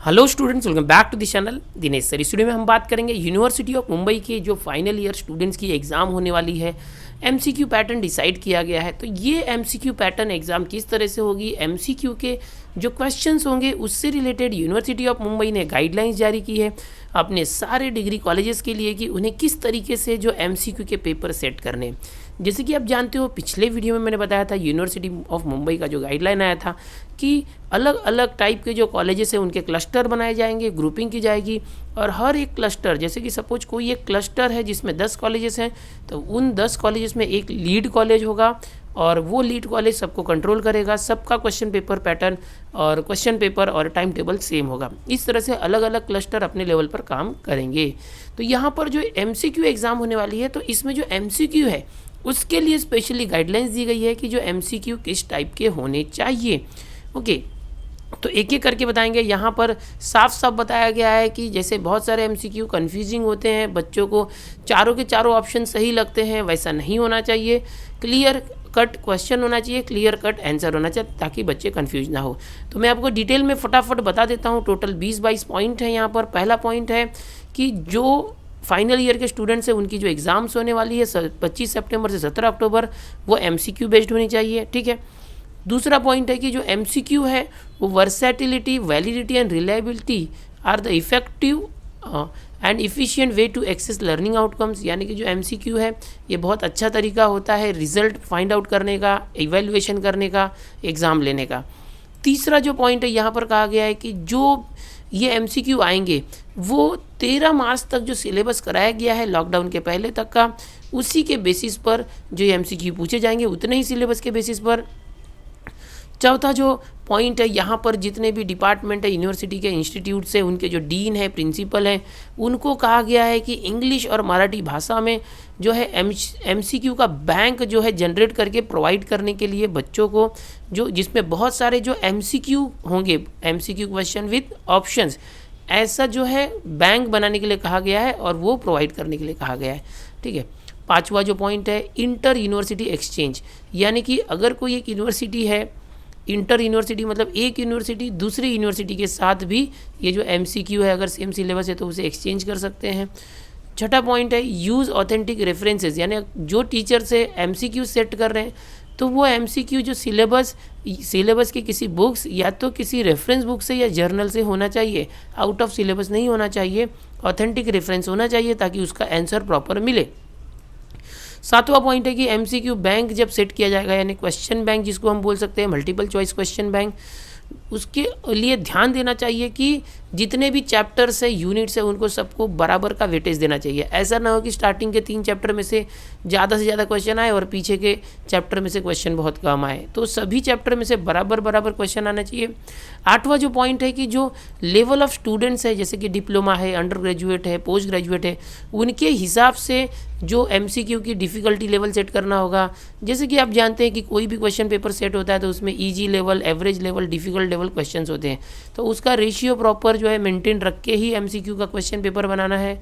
Hello students, welcome back to the channel Dinesh sir. इस वीडियो में हम बात करेंगे यूनिवर्सिटी ऑफ मुंबई के जो फाइनल ईयर स्टूडेंट्स की एग्ज़ाम होने वाली है। एमसीक्यू पैटर्न डिसाइड किया गया है। तो ये एमसीक्यू पैटर्न एग्ज़ाम किस तरह से होगी, एमसीक्यू के जो क्वेश्चंस होंगे उससे रिलेटेड यूनिवर्सिटी ऑफ मुंबई ने गाइडलाइंस जारी की है अपने सारे डिग्री कॉलेजेस के लिए कि उन्हें किस तरीके से जो एमसीक्यू के पेपर सेट करने। जैसे कि आप जानते हो, पिछले वीडियो में मैंने बताया था यूनिवर्सिटी ऑफ मुंबई का जो गाइडलाइन आया था कि अलग अलग टाइप के जो कॉलेजेस हैं उनके क्लस्टर बनाए जाएंगे, ग्रुपिंग की जाएगी और हर एक क्लस्टर, जैसे कि सपोज कोई एक क्लस्टर है जिसमें 10 कॉलेजेस हैं तो उन 10 कॉलेजेस में एक लीड कॉलेज होगा और वो लीड कॉलेज सबको कंट्रोल करेगा। सबका क्वेश्चन पेपर पैटर्न और क्वेश्चन पेपर और टाइम टेबल सेम होगा। इस तरह से अलग अलग क्लस्टर अपने लेवल पर काम करेंगे। तो यहाँ पर जो एमसीक्यू एग्ज़ाम होने वाली है तो इसमें जो एमसीक्यू है उसके लिए स्पेशली गाइडलाइंस दी गई है कि जो एमसीक्यू किस टाइप के होने चाहिए। ओके, तो एक एक करके बताएंगे। यहाँ पर साफ साफ बताया गया है कि जैसे बहुत सारे एमसीक्यू कंफ्यूजिंग होते हैं, बच्चों को चारों के चारों ऑप्शन सही लगते हैं, वैसा नहीं होना चाहिए। क्लियर कट क्वेश्चन होना चाहिए, क्लियर कट आंसर होना चाहिए ताकि बच्चे कंफ्यूज ना हो। तो मैं आपको डिटेल में फटाफट बता देता हूँ। टोटल 20-22 पॉइंट है यहाँ पर। पहला पॉइंट है कि जो फाइनल ईयर के स्टूडेंट्स हैं उनकी जो एग्ज़ाम्स होने वाली है 25 सितंबर से 17 अक्टूबर, वो एमसीक्यू बेस्ड होनी चाहिए। ठीक है। दूसरा पॉइंट है कि जो एमसीक्यू है वो versatility, validity and reliability are the effective and efficient way to access learning outcomes. यानी कि जो एमसीक्यू है ये बहुत अच्छा तरीका होता है रिजल्ट फाइंड आउट करने का, इवैल्यूएशन करने का, एग्ज़ाम लेने का। तीसरा जो पॉइंट है यहाँ पर कहा गया है कि जो ये एमसीक्यू आएंगे वो 13 मार्च तक जो सिलेबस कराया गया है लॉकडाउन के पहले तक का, उसी के बेसिस पर जो एमसीक्यू पूछे जाएंगे, उतने ही सिलेबस के बेसिस पर। चौथा जो पॉइंट है यहाँ पर जितने भी डिपार्टमेंट है यूनिवर्सिटी के इंस्टीट्यूट से, उनके जो डीन है, प्रिंसिपल हैं, उनको कहा गया है कि इंग्लिश और मराठी भाषा में जो है एमसीक्यू का बैंक जो है जनरेट करके प्रोवाइड करने के लिए बच्चों को, जो जिसमें बहुत सारे जो एमसीक्यू होंगे, एमसीक्यू क्वेश्चन विद ऑप्शंस, ऐसा जो है बैंक बनाने के लिए कहा गया है और वो प्रोवाइड करने के लिए कहा गया है। ठीक है। पांचवा जो पॉइंट है इंटर यूनिवर्सिटी एक्सचेंज, यानी कि अगर कोई एक यूनिवर्सिटी है, इंटर यूनिवर्सिटी मतलब एक यूनिवर्सिटी दूसरी यूनिवर्सिटी के साथ भी ये जो एमसीक्यू है अगर सेम सिलेबस है तो उसे एक्सचेंज कर सकते हैं। छठा पॉइंट है यूज़ ऑथेंटिक रेफरेंसेस, यानी जो टीचर से एमसीक्यू सेट कर रहे हैं तो वो एमसीक्यू जो सिलेबस की किसी बुक्स या तो किसी रेफरेंस बुक से या जर्नल से होना चाहिए, आउट ऑफ सिलेबस नहीं होना चाहिए, ऑथेंटिक रेफरेंस होना चाहिए ताकि उसका आंसर प्रॉपर मिले। सातवां पॉइंट है कि एमसीक्यू बैंक जब सेट किया जाएगा, यानी क्वेश्चन बैंक जिसको हम बोल सकते हैं, मल्टीपल चॉइस क्वेश्चन बैंक, उसके लिए ध्यान देना चाहिए कि जितने भी चैप्टर्स है, यूनिट्स है, उनको सबको बराबर का वेटेज देना चाहिए। ऐसा ना हो कि स्टार्टिंग के 3 चैप्टर में से ज़्यादा क्वेश्चन आए और पीछे के चैप्टर में से क्वेश्चन बहुत कम आए। तो सभी चैप्टर में से बराबर क्वेश्चन आना चाहिए। 8वां जो पॉइंट है कि जो लेवल ऑफ स्टूडेंट्स है, जैसे कि डिप्लोमा है, अंडर ग्रेजुएट है, पोस्ट ग्रेजुएट है, उनके हिसाब से जो एमसीक्यू की डिफ़िकल्टी लेवल सेट करना होगा। जैसे कि आप जानते हैं कि कोई भी क्वेश्चन पेपर सेट होता है तो उसमें easy level, average level, difficult level questions होते हैं, तो उसका रेशियो प्रॉपर जो है मेंटेन रख के ही एमसीक्यू का क्वेश्चन पेपर बनाना है।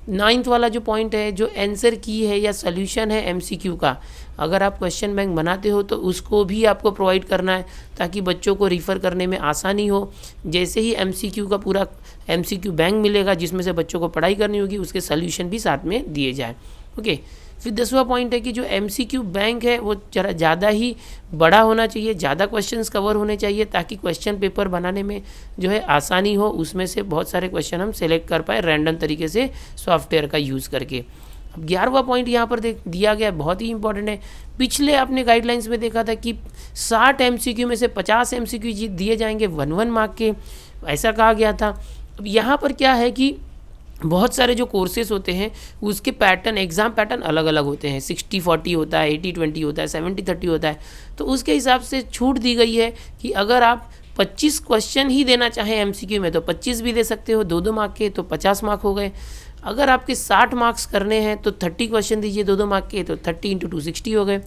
9th वाला जो पॉइंट है, जो आंसर की है या सॉल्यूशन है एमसीक्यू का, अगर आप क्वेश्चन बैंक बनाते हो तो उसको भी आपको प्रोवाइड करना है ताकि बच्चों को रिफ़र करने में आसानी हो। जैसे ही एमसीक्यू का पूरा एमसीक्यू बैंक मिलेगा जिसमें से बच्चों को पढ़ाई करनी होगी, उसके सॉल्यूशन भी साथ में दिए जाए। ओके। फिर 10वां पॉइंट है कि जो एमसीक्यू बैंक है वो जरा ज़्यादा ही बड़ा होना चाहिए, ज़्यादा क्वेश्चंस कवर होने चाहिए ताकि क्वेश्चन पेपर बनाने में जो है आसानी हो, उसमें से बहुत सारे क्वेश्चन हम सेलेक्ट कर पाए रैंडम तरीके से सॉफ्टवेयर का यूज़ करके। अब 11वां पॉइंट यहाँ पर दिया गया, बहुत ही इंपॉर्टेंट है। पिछले आपने गाइडलाइंस में देखा था कि 60 एमसीक्यू में से 50 एमसीक्यू दिए जाएंगे 1-1 मार्क के, ऐसा कहा गया था। अब यहाँ पर क्या है कि बहुत सारे जो कोर्सेज होते हैं उसके पैटर्न, एग्ज़ाम पैटर्न अलग अलग होते हैं। 60-40 होता है, 80-20 होता है, 70-30 होता है। तो उसके हिसाब से छूट दी गई है कि अगर आप 25 क्वेश्चन ही देना चाहें एमसीक्यू में तो 25 भी दे सकते हो, 2-2 मार्क के, तो 50 मार्क हो गए। अगर आपके 60 मार्क्स करने हैं तो 30 क्वेश्चन दीजिए 2-2 मार्क के, तो 30 × 2 60 हो गए।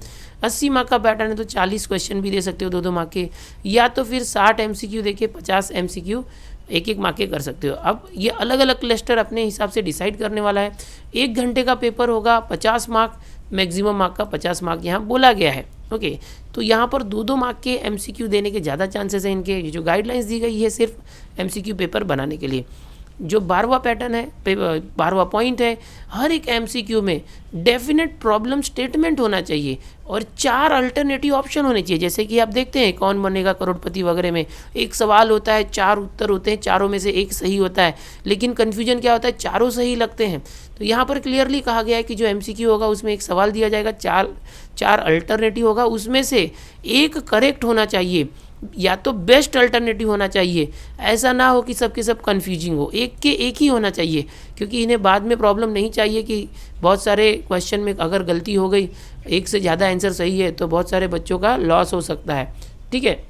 80 मार्क का पैटर्न है तो 40 क्वेश्चन भी दे सकते हो 2-2 मार्क के, या तो फिर 60 एमसीक्यू देके 50 एमसीक्यू 1-1 मार्क के कर सकते हो। अब ये अलग अलग क्लस्टर अपने हिसाब से डिसाइड करने वाला है। 1 घंटे का पेपर होगा, 50 मार्क, मैक्सिमम मार्क का 50 मार्क यहाँ बोला गया है। ओके, तो यहाँ पर 2-2 मार्क के एमसीक्यू देने के ज़्यादा चांसेस हैं इनके। जो गाइडलाइंस दी गई है सिर्फ एमसीक्यू पेपर बनाने के लिए। जो 12वां पैटर्न है, 12वां पॉइंट है, हर एक एमसीक्यू में डेफिनेट प्रॉब्लम स्टेटमेंट होना चाहिए और 4 अल्टरनेटिव ऑप्शन होने चाहिए। जैसे कि आप देखते हैं कौन बनेगा करोड़पति वगैरह में, एक सवाल होता है, 4 उत्तर होते हैं, चारों में से एक सही होता है, लेकिन कन्फ्यूजन क्या होता है, चारों सही लगते हैं। तो यहाँ पर क्लियरली कहा गया है कि जो एमसीक्यू होगा उसमें एक सवाल दिया जाएगा, 4 अल्टरनेटिव होगा, उसमें से एक करेक्ट होना चाहिए या तो बेस्ट अल्टरनेटिव होना चाहिए। ऐसा ना हो कि सबके सब कन्फ्यूजिंग हो, एक के एक ही होना चाहिए, क्योंकि इन्हें बाद में प्रॉब्लम नहीं चाहिए कि बहुत सारे क्वेश्चन में अगर गलती हो गई, एक से ज़्यादा आंसर सही है तो बहुत सारे बच्चों का लॉस हो सकता है। ठीक है,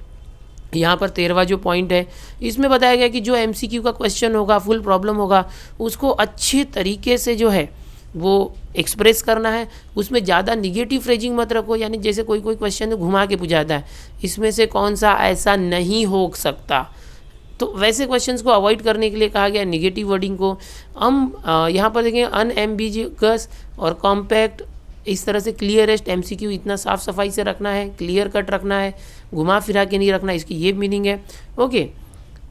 यहाँ पर 13वां जो पॉइंट है इसमें बताया गया कि जो एमसीक्यू का क्वेश्चन होगा, फुल प्रॉब्लम होगा, उसको अच्छे तरीके से जो है वो एक्सप्रेस करना है। उसमें ज़्यादा निगेटिव फ्रेजिंग मत रखो, यानी जैसे कोई घुमा के पूछाता है, इसमें से कौन सा ऐसा नहीं हो सकता, तो वैसे क्वेश्चंस को अवॉइड करने के लिए कहा गया निगेटिव वर्डिंग को। हम यहाँ पर देखें अनएम्बिगियस और कॉम्पैक्ट, इस तरह से क्लियरेस्ट एमसीक्यू इतना साफ सफाई से रखना है, क्लियर कट रखना है, घुमा फिरा के नहीं रखना, इसकी ये मीनिंग है। ओके,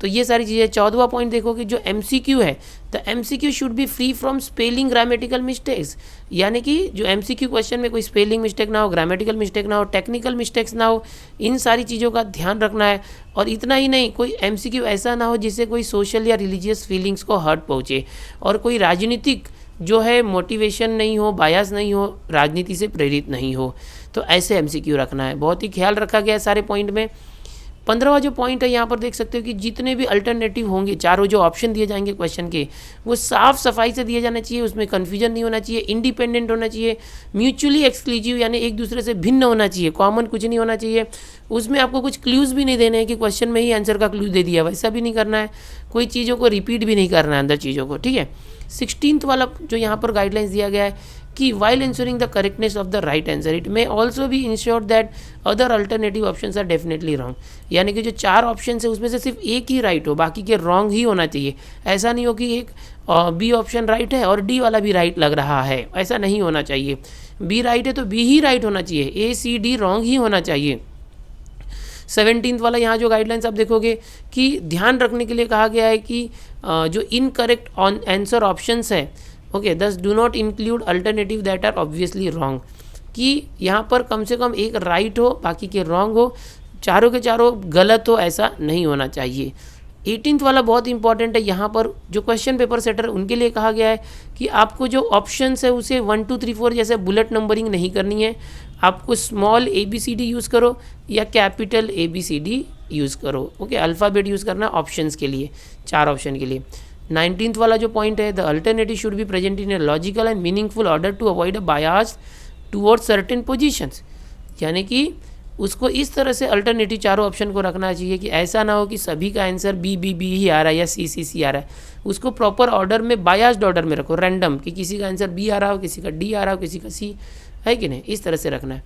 तो ये सारी चीज़ें। 14वां पॉइंट देखो कि जो एमसीक्यू है, the MCQ should be free from spelling grammatical mistakes, यानी कि जो एमसीक्यू क्वेश्चन में कोई स्पेलिंग मिस्टेक ना हो, ग्रामेटिकल मिस्टेक ना हो, टेक्निकल मिस्टेक्स ना हो, इन सारी चीज़ों का ध्यान रखना है। और इतना ही नहीं, कोई एमसीक्यू ऐसा ना हो जिससे कोई सोशल या रिलीजियस फीलिंग्स को हर्ट पहुँचे, और कोई राजनीतिक जो है मोटिवेशन नहीं हो, बायस नहीं हो, राजनीति से प्रेरित नहीं हो, तो ऐसे एमसीक्यू रखना है। बहुत ही ख्याल रखा गया है सारे पॉइंट में। 15वां जो पॉइंट है यहाँ पर देख सकते हो कि जितने भी अल्टरनेटिव होंगे, चारों जो ऑप्शन दिए जाएंगे क्वेश्चन के, वो साफ सफाई से दिए जाना चाहिए, उसमें कन्फ्यूजन नहीं होना चाहिए, इंडिपेंडेंट होना चाहिए, म्यूचुअली एक्सक्लूसिव यानी एक दूसरे से भिन्न होना चाहिए, कॉमन कुछ नहीं होना चाहिए। उसमें आपको कुछ क्लूज़ भी नहीं देने हैं कि क्वेश्चन में ही आंसर का क्लू दे दिया, वैसा भी नहीं करना है, कोई चीज़ों को रिपीट भी नहीं करना है अंदर चीज़ों को। ठीक है, 16th वाला जो यहाँ पर गाइडलाइंस दिया गया है कि while ensuring the correctness of the right answer it may also be ensure that other alternative options are definitely wrong, यानी कि जो 4 ऑप्शन है उसमें से सिर्फ एक ही राइट हो, बाकी के रॉन्ग ही होना चाहिए। ऐसा नहीं हो कि एक बी ऑप्शन राइट है और डी वाला भी राइट लग रहा है, ऐसा नहीं होना चाहिए। बी राइट है तो बी ही राइट होना चाहिए, ए सी डी रॉन्ग ही होना चाहिए। 17th वाला यहाँ जो गाइडलाइंस आप देखोगे कि ध्यान रखने के लिए कहा गया है कि जो इनकरेक्ट आंसर ऑप्शंस है, okay, thus do not include alternative that are obviously wrong, कि यहाँ पर कम से कम एक राइट हो, बाकी के रॉन्ग हो, चारों के चारों गलत हो, ऐसा नहीं होना चाहिए। 18th वाला बहुत इंपॉर्टेंट है, यहाँ पर जो क्वेश्चन पेपर सेटर उनके लिए कहा गया है कि आपको जो ऑप्शंस है उसे 1 2 3 4 जैसे बुलेट नंबरिंग नहीं करनी है, आपको स्मॉल ABCD यूज़ करो या कैपिटल ABCD यूज़ करो। ओके, अल्फ़ाबेट यूज़ करना ऑप्शंस के लिए, 4 ऑप्शन के लिए। 19th वाला जो पॉइंट है, the alternative should be present in a logical and meaningful order to avoid a bias towards certain positions, यानी कि उसको इस तरह से अल्टरनेटिव चारों ऑप्शन को रखना चाहिए कि ऐसा ना हो कि सभी का आंसर बी ही आ रहा है या सी आ रहा है। उसको प्रॉपर ऑर्डर में, बायस्ड ऑर्डर में रखो, रैंडम, कि किसी का आंसर बी आ रहा हो, किसी का डी आ रहा हो, किसी का सी, है कि नहीं, इस तरह से रखना है।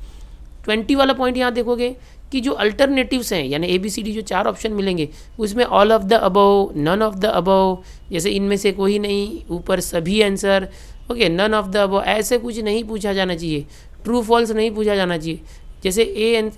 20 वाला पॉइंट यहाँ देखोगे कि जो अल्टरनेटिव्स हैं यानी ABCD जो 4 ऑप्शन मिलेंगे उसमें all of the above, none of the above, जैसे इनमें से कोई नहीं, ऊपर सभी answer, okay, none of the above, ऐसे कुछ नहीं पूछा जाना चाहिए, ट्रू फॉल्स नहीं पूछा जाना चाहिए। जैसे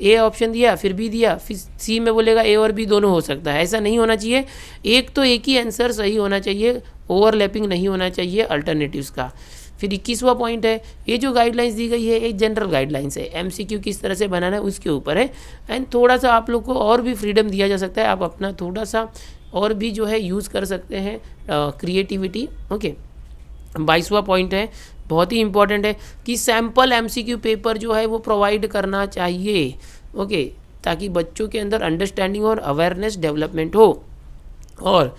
ए ऑप्शन दिया, फिर बी दिया, फिर सी में बोलेगा ए और बी दोनों हो सकता है, ऐसा नहीं होना चाहिए। एक तो एक ही आंसर सही होना चाहिए, ओवरलैपिंग नहीं होना चाहिए अल्टरनेटिव्स का। फिर 21वां पॉइंट है, ये जो गाइडलाइंस दी गई है एक जनरल गाइडलाइंस है, MCQ किस तरह से बनाना है उसके ऊपर है, एंड थोड़ा सा आप लोग को और भी फ्रीडम दिया जा सकता है, आप अपना थोड़ा सा और भी जो है यूज़ कर सकते हैं क्रिएटिविटी। ओके, 22वां पॉइंट है, बहुत ही इंपॉर्टेंट है कि सैम्पल MCQ पेपर जो है वो प्रोवाइड करना चाहिए, ओके, ताकि बच्चों के अंदर अंडरस्टैंडिंग और अवेयरनेस डेवलपमेंट हो। और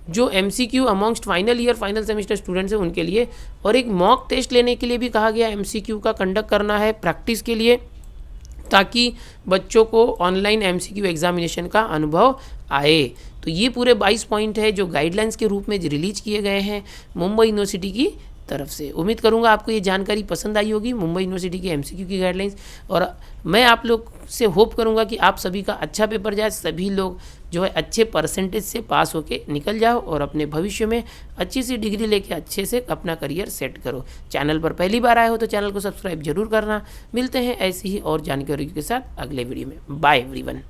जो MCQ amongst final year final semester students हैं उनके लिए, और एक मॉक टेस्ट लेने के लिए भी कहा गया MCQ का कंडक्ट करना है प्रैक्टिस के लिए, ताकि बच्चों को ऑनलाइन MCQ एग्जामिनेशन का अनुभव आए। तो ये पूरे 22 पॉइंट है जो गाइडलाइंस के रूप में रिलीज किए गए हैं मुंबई यूनिवर्सिटी की तरफ से। उम्मीद करूंगा आपको ये जानकारी पसंद आई होगी, मुंबई यूनिवर्सिटी के एमसीक्यू की गाइडलाइंस, और मैं आप लोग से होप करूंगा कि आप सभी का अच्छा पेपर जाए, सभी लोग जो है अच्छे परसेंटेज से पास होके निकल जाओ और अपने भविष्य में अच्छी सी डिग्री लेके अच्छे से अपना करियर सेट करो। चैनल पर पहली बार आए हो तो चैनल को सब्सक्राइब जरूर करना। मिलते हैं ऐसी ही और जानकारियों के साथ अगले वीडियो में। Bye everyone.